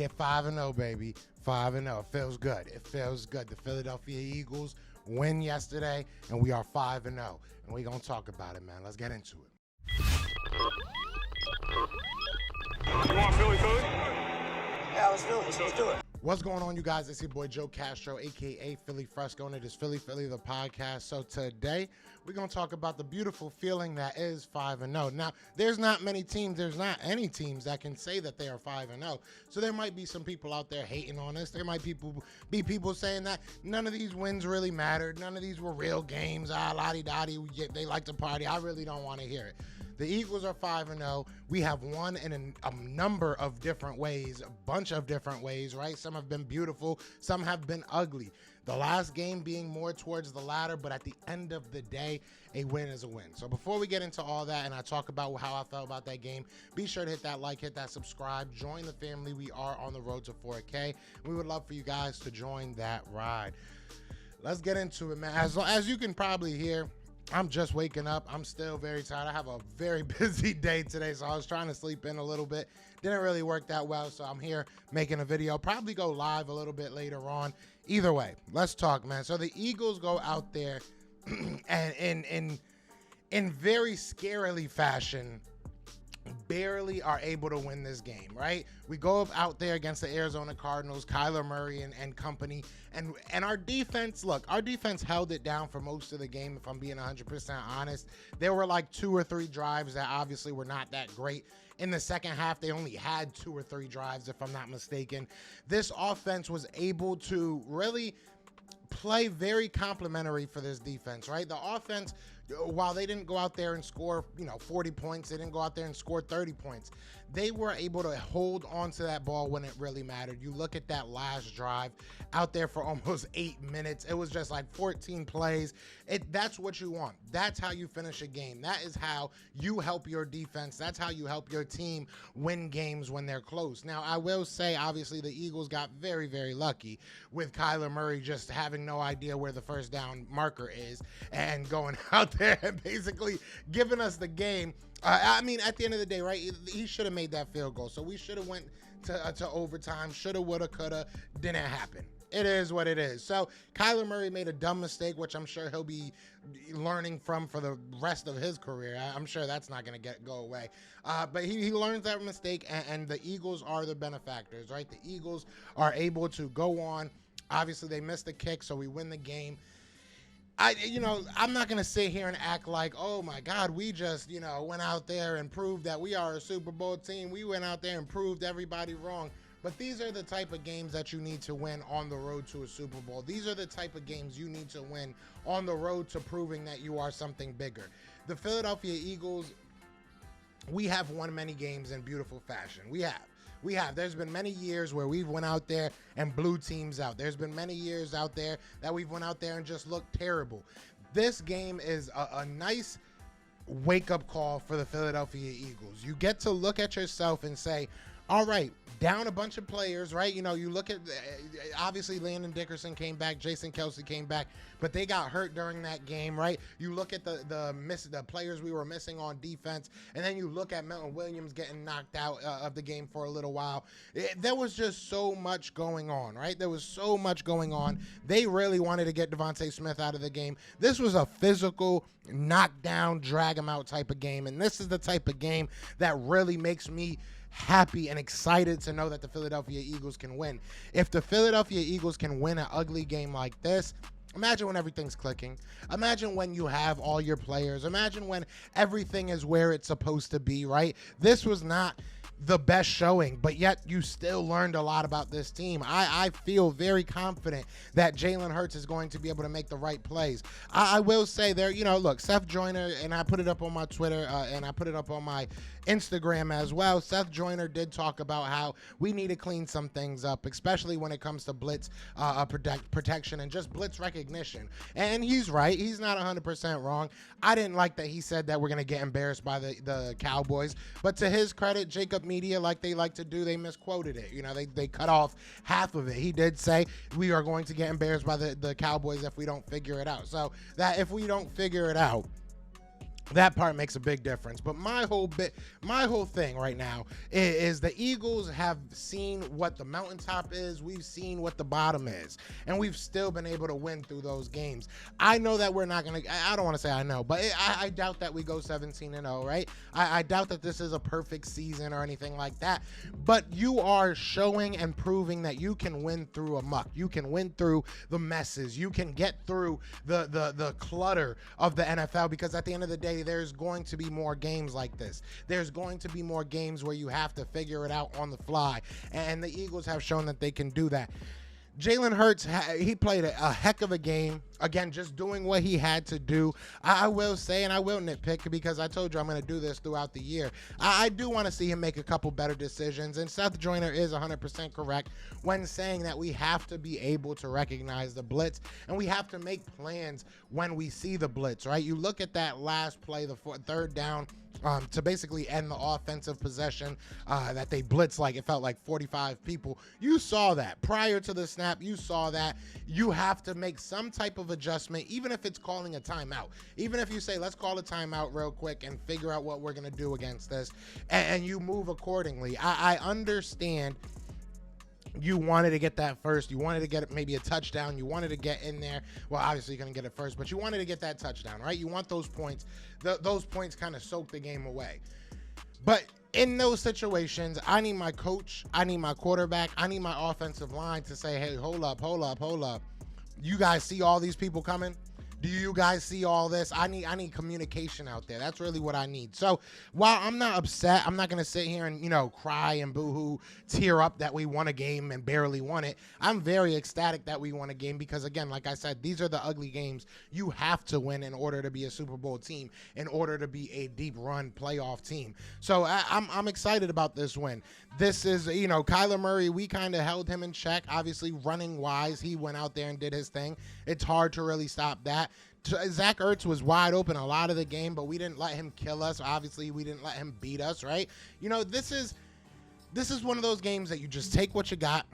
We at 5-0, baby. 5-0. It feels good. It feels good. The Philadelphia Eagles win yesterday, and we are 5-0. And we're going to talk about it, man. Let's get into it. You want Philly? Yeah, let's do it. Let's do it. What's going on, you guys? It's your boy Joe Castro, a.k.a. Philly Fresco, and it is Philly, the podcast. So today, we're going to talk about the beautiful feeling that is 5-0. Now, there's not many teams, there's not any teams that can say that they are 5-0. So there might be some people out there hating on us. There might be people saying that none of these wins really mattered. None of these were real games. La-di-da-di, they like to party. I really don't want to hear it. The Eagles are 5-0. We have won in a number of different ways, a bunch of different ways, right? Some have been beautiful, some have been ugly. The last game being more towards the latter, but at the end of the day, a win is a win. So before we get into all that and I talk about how I felt about that game, be sure to hit that like, hit that subscribe, join the family. We are on the road to 4K. We would love for you guys to join that ride. Let's get into it, man. As you can probably hear, I'm just waking up. I'm still very tired. I have a very busy day today, so I was trying to sleep in a little bit. Didn't really work that well, so I'm here making a video. Probably go live a little bit later on. Either way, let's talk, man. So the Eagles go out there and in very scarily fashion, barely are able to win this game, right? We go out there against the Arizona Cardinals, Kyler Murray and company, and our defense, look, our defense held it down for most of the game, if I'm being 100% honest. There were like 2 or 3 drives that obviously were not that great. In the second half, they only had 2 or 3 drives, if I'm not mistaken. This offense was able to really play very complimentary for this defense, right? The offense, while they didn't go out there and score, 40 points, they didn't go out there and score 30 points. They were able to hold on to that ball when it really mattered. You look at that last drive out there for almost 8 minutes. It was just like 14 plays. That's what you want. That's how you finish a game. That is how you help your defense. That's how you help your team win games when they're close. Now, I will say, obviously, the Eagles got very, very lucky with Kyler Murray just having no idea where the first down marker is and going out there and basically giving us the game. I mean, at the end of the day, right, he should have made that field goal. So we should have went to overtime. Shoulda, woulda, coulda. Didn't happen. It is what it is. So Kyler Murray made a dumb mistake, which I'm sure he'll be learning from for the rest of his career. I'm sure that's not going to go away. But he learns that mistake, and the Eagles are the benefactors, right? The Eagles are able to go on. Obviously, they missed the kick, so we win the game. I'm not going to sit here and act like, oh, my God, we just, went out there and proved that we are a Super Bowl team. We went out there and proved everybody wrong. But these are the type of games that you need to win on the road to a Super Bowl. These are the type of games you need to win on the road to proving that you are something bigger. The Philadelphia Eagles, we have won many games in beautiful fashion. We have. There's been many years where we've went out there and blew teams out. There's been many years out there that we've went out there and just looked terrible. This game is a nice wake-up call for the Philadelphia Eagles. You get to look at yourself and say, all right, down a bunch of players, right? You look at, obviously, Landon Dickerson came back, Jason Kelce came back, but they got hurt during that game, right? You look at the players we were missing on defense, and then you look at Milton Williams getting knocked out of the game for a little while. There was just so much going on, right? There was so much going on. They really wanted to get Devontae Smith out of the game. This was a physical, knockdown, drag him out type of game, and this is the type of game that really makes me happy and excited to know that the Philadelphia Eagles can win. If the Philadelphia Eagles can win an ugly game like this, imagine when everything's clicking. Imagine when you have all your players. Imagine when everything is where it's supposed to be, right? This was not the best showing, but yet you still learned a lot about this team. I feel very confident that Jalen Hurts is going to be able to make the right plays. I will say there, look, Seth Joyners, and I put it up on my Twitter and I put it up on my Instagram as well. Seth Joyners did talk about how we need to clean some things up, especially when it comes to blitz protection and just blitz recognition. And he's right. He's not 100% wrong. I didn't like that he said that we're going to get embarrassed by the Cowboys. But to his credit, Jacob Media, like they like to do, they misquoted it. They cut off half of it. He did say we are going to get embarrassed by the Cowboys if we don't figure it out. So that if we don't figure it out, That part makes a big difference. But my whole thing right now is the Eagles have seen what the mountaintop is. We've seen what the bottom is, and we've still been able to win through those games. I know that we're not going to, I don't want to say I know, but I doubt that we go 17-0, right? I doubt that this is a perfect season or anything like that, but you are showing and proving that you can win through a muck. You can win through the messes. You can get through the clutter of the NFL, because at the end of the day, there's going to be more games like this. There's going to be more games where you have to figure it out on the fly, and the Eagles have shown that they can do that. Jalen Hurts, he played a heck of a game. Again, just doing what he had to do. I will say, and I will nitpick, because I told you I'm going to do this throughout the year. I do want to see him make a couple better decisions, and Seth Joyners is 100% correct when saying that we have to be able to recognize the blitz, and we have to make plans when we see the blitz, right? You look at that last play, the third down, to basically end the offensive possession, that they blitzed like it felt like 45 people. You saw that prior to the snap. You saw that. You have to make some type of adjustment, even if it's calling a timeout. Even if you say, let's call a timeout real quick and figure out what we're going to do against this, and you move accordingly. I understand you wanted to get that first. You wanted to get maybe a touchdown. You wanted to get in there. Well, obviously you're going to get it first, but you wanted to get that touchdown, right? You want those points. Those points kind of soak the game away. But in those situations, I need my coach, I need my quarterback, I need my offensive line to say, hey, hold up. You guys see all these people coming? Do you guys see all this? I need communication out there. That's really what I need. So while I'm not upset, I'm not going to sit here and, cry and boo-hoo, tear up that we won a game and barely won it. I'm very ecstatic that we won a game because, again, like I said, these are the ugly games you have to win in order to be a Super Bowl team, in order to be a deep run playoff team. So I'm excited about this win. This is, Kyler Murray, we kind of held him in check. Obviously, running-wise, he went out there and did his thing. It's hard to really stop that. Zach Ertz was wide open a lot of the game, but we didn't let him kill us. Obviously, we didn't let him beat us, right? This is one of those games that you just take what you got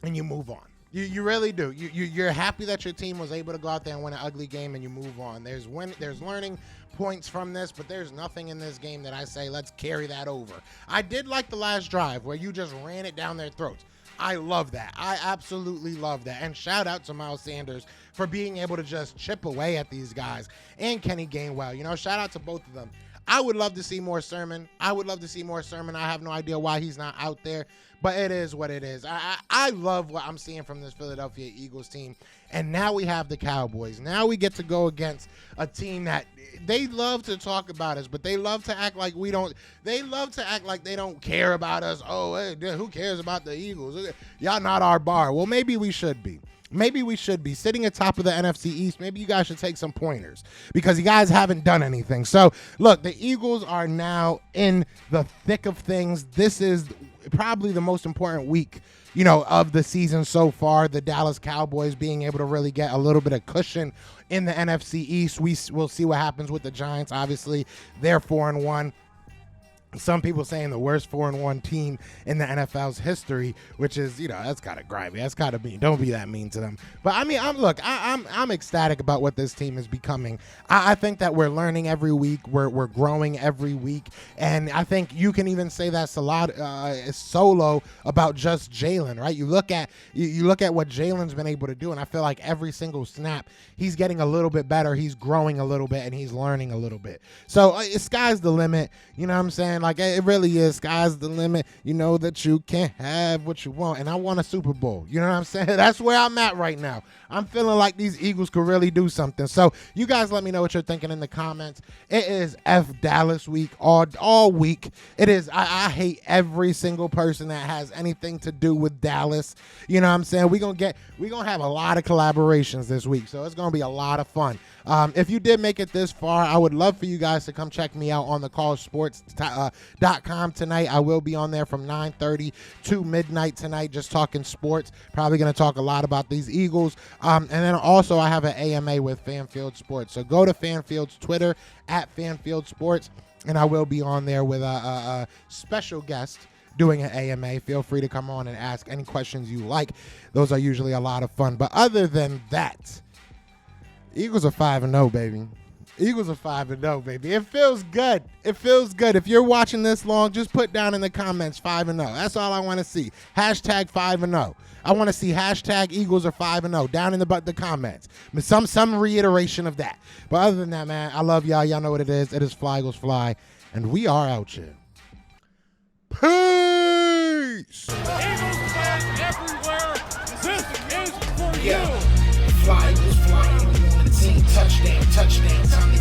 and you move on. You really do. You're happy that your team was able to go out there and win an ugly game, and you move on. There's learning points from this, but there's nothing in this game that I say, let's carry that over. I did like the last drive where you just ran it down their throats. I love that. I absolutely love that. And shout out to Miles Sanders for being able to just chip away at these guys, and Kenny Gainwell. Shout out to both of them. I would love to see more Sermon. I have no idea why he's not out there, but it is what it is. I love what I'm seeing from this Philadelphia Eagles team. And now we have the Cowboys. Now we get to go against a team that they love to talk about us, but they love to act like we don't. They love to act like they don't care about us. Oh, hey, who cares about the Eagles? Y'all not our bar. Well, maybe we should be. Maybe we should be sitting atop of the NFC East. Maybe you guys should take some pointers because you guys haven't done anything. So, look, the Eagles are now in the thick of things. This is probably the most important week, of the season so far. The Dallas Cowboys being able to really get a little bit of cushion in the NFC East. We'll see what happens with the Giants. Obviously, they're 4-1. Some people saying the worst 4-1 team in the NFL's history, which is, that's kind of grimy. That's kind of mean. Don't be that mean to them. But I mean, I'm ecstatic about what this team is becoming. I think that we're learning every week. We're growing every week, and I think you can even say that's a lot solo about just Jalen, right? You look at what Jalen's been able to do, and I feel like every single snap he's getting a little bit better. He's growing a little bit, and he's learning a little bit. So sky's the limit. You know what I'm saying? Like, it really is. Sky's the limit. You know that you can have what you want. And I want a Super Bowl. You know what I'm saying? That's where I'm at right now. I'm feeling like these Eagles could really do something. So you guys let me know what you're thinking in the comments. It is F Dallas week all week. It is. I hate every single person that has anything to do with Dallas. You know what I'm saying? We're going to have a lot of collaborations this week. So it's going to be a lot of fun. If you did make it this far, I would love for you guys to come check me out on the callsports.com tonight. I will be on there from 9:30 to midnight tonight, just talking sports. Probably going to talk a lot about these Eagles. And then also I have an AMA with Fanfield Sports. So go to Fanfield's Twitter @Fanfield Sports, and I will be on there with a special guest doing an AMA. Feel free to come on and ask any questions you like. Those are usually a lot of fun. But other than that, Eagles are 5-0, baby. Eagles are 5-0, baby. It feels good. It feels good. If you're watching this long, just put down in the comments 5-0. That's all I want to see. Hashtag 5-0. I want to see hashtag Eagles are 5-0 down in the comments. Some reiteration of that. But other than that, man, I love y'all. Y'all know what it is. It is Fly Eagles Fly, and we are out here. Peace. Eagles fans everywhere. This is for you. Fly Eagles fly. On the team. Touchdown. Time to